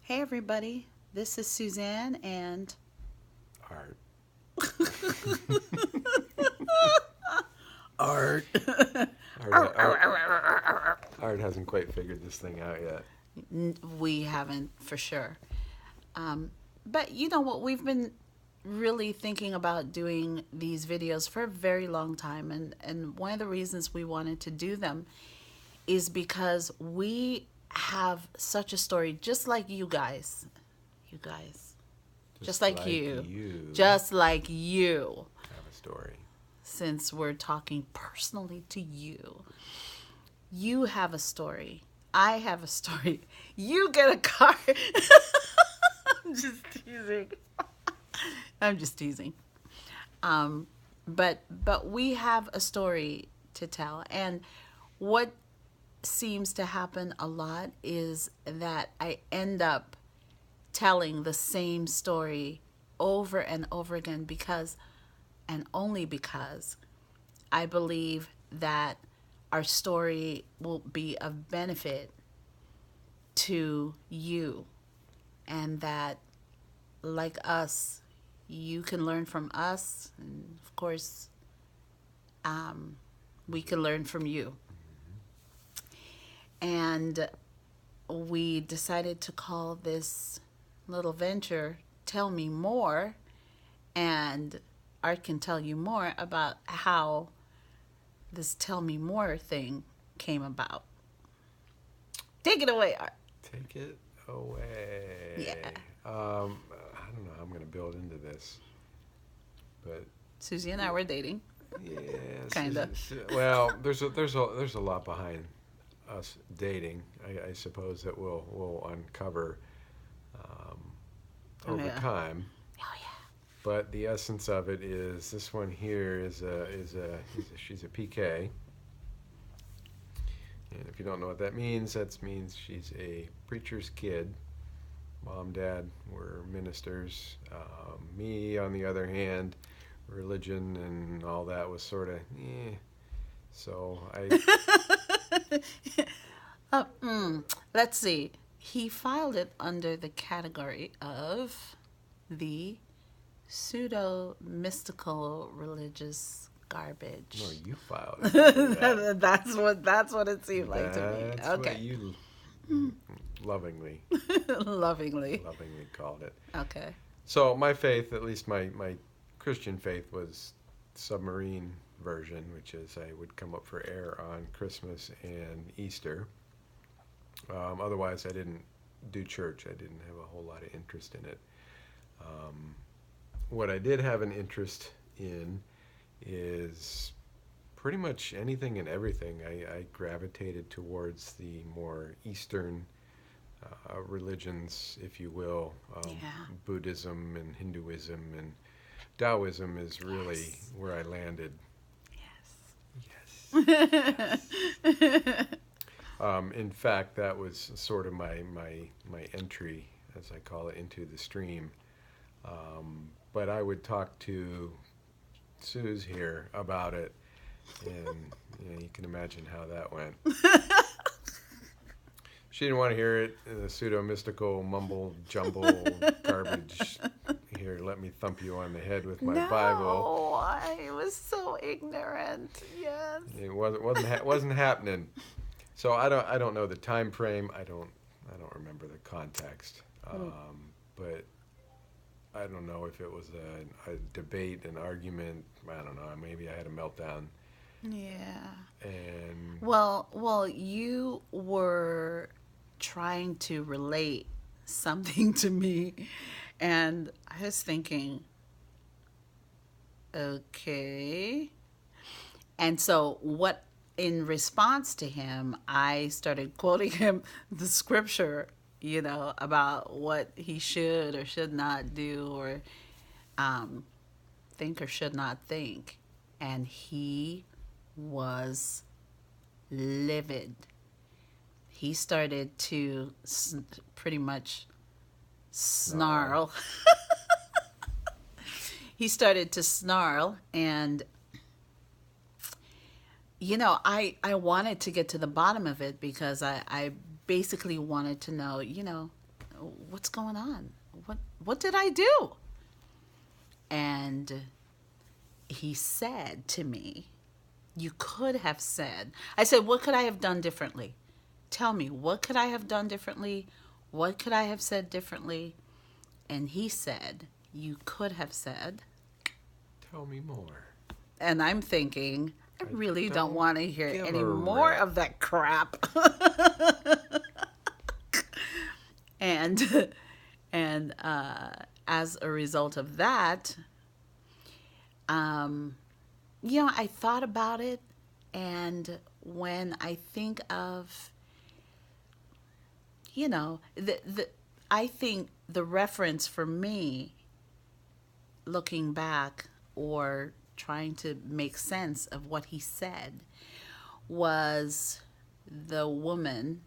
Hey everybody, this is Suzanne and Art. Art. Art hasn't quite figured this thing out yet. We haven't for sure. But you know what? We've been really thinking about doing these videos for a very long time. And one of the reasons we wanted to do them is because we have such a story, just like you guys. You guys. Just like you. Just like you. Have a story. Since we're talking personally to you, you have a story. I have a story. You get a car. I'm just teasing. I'm just teasing. But we have a story to tell, and what seems to happen a lot is that I end up telling the same story over and over again because, and only because, I believe that our story will be of benefit to you, and that, like us, you can learn from us, and of course, we can learn from you. And we decided to call this little venture Tell Me More, and Art can tell you more about how this Tell Me More thing came about. Take it away, Art. Take it away. Yeah. I don't know how I'm going to build into this, but Susie and I were dating. yes. Kinda. Well, there's a lot behind us dating. I suppose that we'll uncover over time. Oh yeah. But the essence of it is this one here she's a PK. And if you don't know what that means means she's a preacher's kid. Mom, dad were ministers. Me, on the other hand, religion and all that was sort of, So Let's see. He filed it under the category of the pseudo mystical religious garbage. No, you filed it. That's what it seemed like to me. That's Okay. what you lovingly Lovingly. called it. Okay. So my faith, at least my Christian faith, was submarine version, which is I would come up for air on Christmas and Easter. Otherwise, I didn't do church. I didn't have a whole lot of interest in it. What I did have an interest in is pretty much anything and everything. I gravitated towards the more Eastern religions, if you will. Buddhism and Hinduism and Taoism is really where I landed. Yes. In fact, that was sort of my entry, as I call it, into the stream. But I would talk to Suze here about it, and you can imagine how that went. She didn't want to hear it, the pseudo-mystical mumble-jumble garbage. Here, let me thump you on the head with my Bible. No, I was so ignorant. Yes. It wasn't happening. So I don't know the time frame. I don't remember the context. But I don't know if it was a debate, an argument. I don't know. Maybe I had a meltdown. Yeah. And well, you were trying to relate something to me, and I was thinking, okay. And so what, in response to him, I started quoting him the scripture, about what he should or should not do, or think or should not think. And he was livid. He started to pretty much snarl. He started to snarl, and I wanted to get to the bottom of it because I basically wanted to know, what's going on? What did I do? And he said to me, you could have said, I said, what could I have done differently? Tell me, what could I have done differently? What could I have said differently? And he said, you could have said, Tell me more. and I'm thinking, I really don't want to hear give any a more rip. of that crap. and and as a result of that, I thought about it, and when I think of, the I think the reference for me, looking back or trying to make sense of what he said, was the woman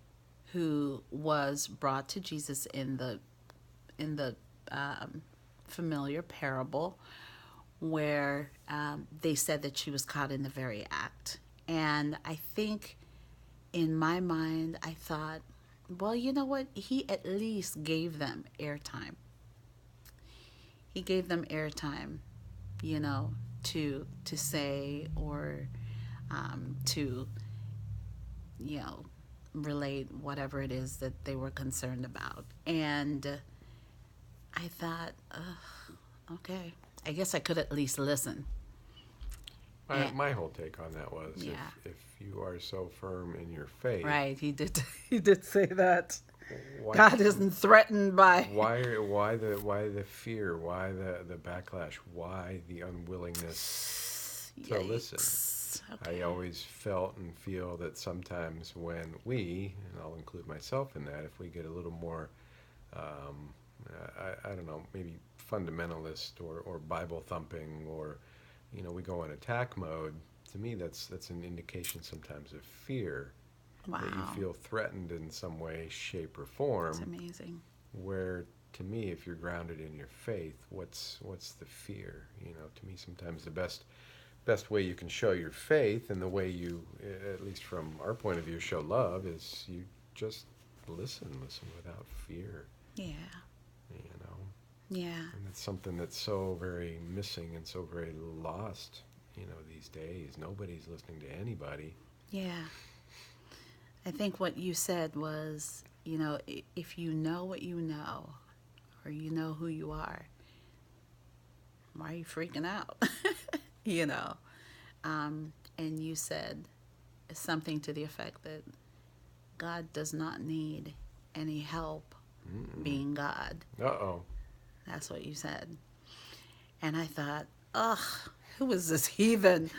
who was brought to Jesus in the familiar parable, where they said that she was caught in the very act. And I think in my mind, I thought, well, you know what? He at least gave them airtime. He gave them airtime, to say, or to, you know, relate whatever it is that they were concerned about. And I thought, okay, I guess I could at least listen. My whole take on that was, Yeah. if you are so firm in your faith, Right, he did. He did say that. why, God isn't threatened by. why the fear? Why the backlash? Why the unwillingness to listen? Yikes. Okay. I always felt and feel that sometimes when we, and I'll include myself in that, if we get a little more, I don't know, maybe fundamentalist or Bible thumping, or we go in attack mode. To me, that's an indication sometimes of fear, Wow. that you feel threatened in some way, shape, or It's form. amazing. Where, to me, if you're grounded in your faith, what's the fear? To me, sometimes the best way you can show your faith, and the way you, at least from our point of view, show love, is you just listen without fear. Yeah. You know, Yeah. and it's something that's so very missing and so very lost. These days, nobody's listening to anybody. Yeah. I think what you said was, if you know what you know, or you know who you are, why are you freaking out? you know. And you said something to the effect that God does not need any help being God. Uh-oh. That's what you said. And I thought, ugh, who is this heathen?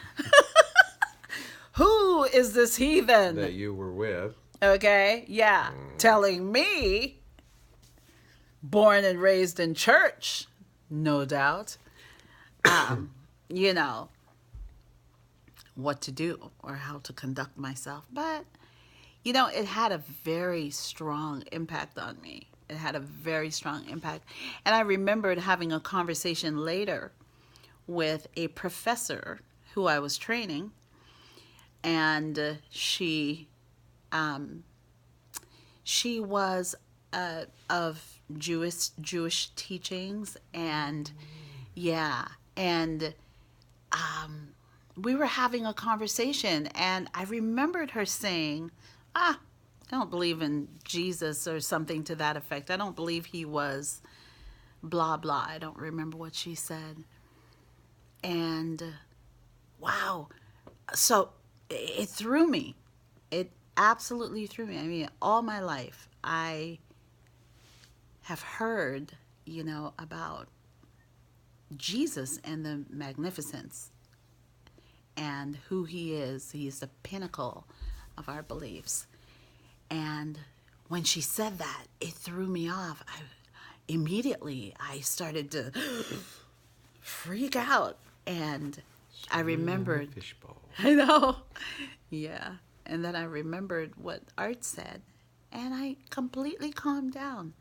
Who is this heathen? That you were with. Okay, yeah. Telling me, born and raised in church, no doubt, you know, what to do or how to conduct myself. But, it had a very strong impact on me. It had a very strong impact. And I remembered having a conversation later with a professor who I was training, and she was of Jewish teachings, and yeah, and we were having a conversation, and I remembered her saying, I don't believe in Jesus, or something to that effect. I don't believe he was blah blah. I don't remember what she said. And wow, so it threw me. It absolutely threw me. I mean, all my life I have heard, about Jesus and the magnificence and who he is. He's the pinnacle of our beliefs. And when she said that, it threw me off. Immediately I started to freak out. And I remembered. Fishbowl. I know. Yeah. And then I remembered what Art said. And I completely calmed down.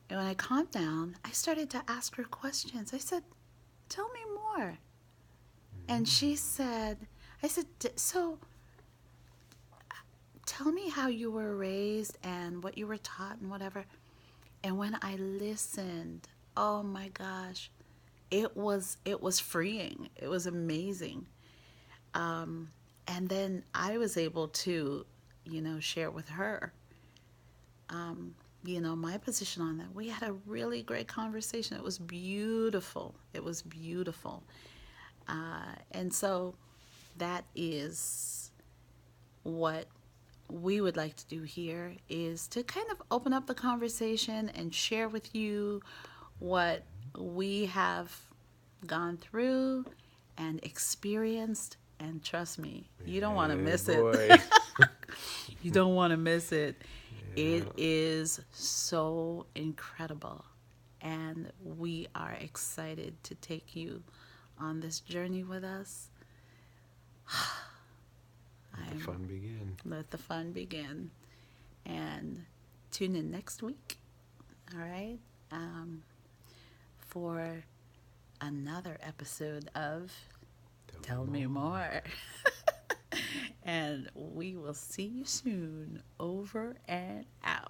And when I calmed down, I started to ask her questions. I said, tell me more. And she said, I said, so tell me how you were raised and what you were taught and whatever. And when I listened, oh my gosh, it was freeing. It was amazing. And then I was able to, share with her, my position on that. We had a really great conversation. It was beautiful. It was beautiful. And so that is what we would like to do here, is to kind of open up the conversation and share with you what we have gone through and experienced. And trust me, you don't want to miss it. You don't want to miss it. Yeah. It is so incredible. And we are excited to take you on this journey with us. Let the fun begin. Let the fun begin. And tune in next week, all right, for another episode of Tell Me More. And we will see you soon. Over and out.